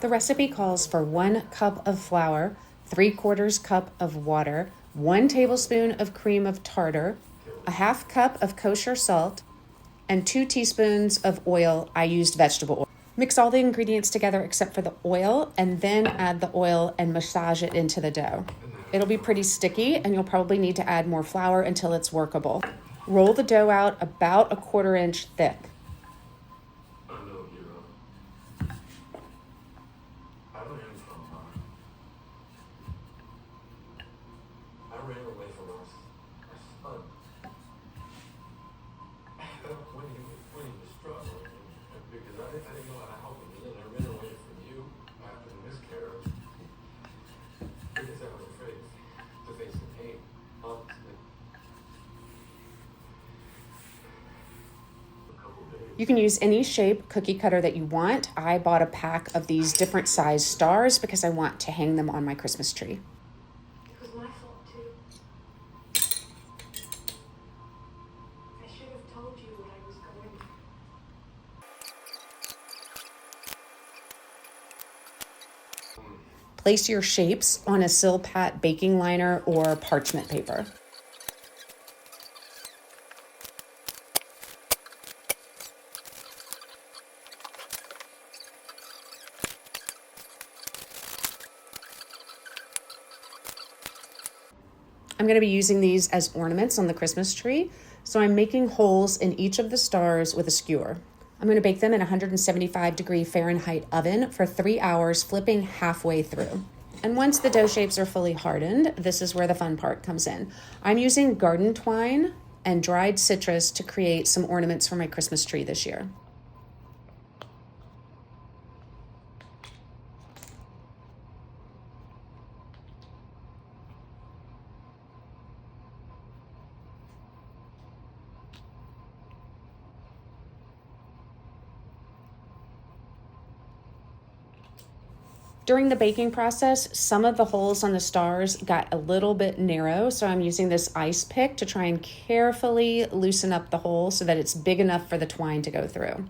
The recipe calls for 1 cup of flour, 3/4 cup of water, 1 tablespoon of cream of tartar, a 1/2 cup of kosher salt, and 2 teaspoons of oil. I used vegetable oil. Mix all the ingredients together except for the oil, and then add the oil and massage it into the dough. It'll be pretty sticky, and you'll probably need to add more flour until it's workable. Roll the dough out about 1/4 inch thick. You can use any shape cookie cutter that you want. I bought a pack of these different size stars because I want to hang them on my Christmas tree. It was my fault too. I should have told you what I was going through. Place your shapes on a silpat baking liner or parchment paper. I'm going to be using these as ornaments on the Christmas tree, so I'm making holes in each of the stars with a skewer. I'm going to bake them in a 175-degree Fahrenheit oven for 3 hours, flipping halfway through. And once the dough shapes are fully hardened, this is where the fun part comes in. I'm using garden twine and dried citrus to create some ornaments for my Christmas tree this year. During the baking process, some of the holes on the stars got a little bit narrow, so I'm using this ice pick to try and carefully loosen up the hole so that it's big enough for the twine to go through.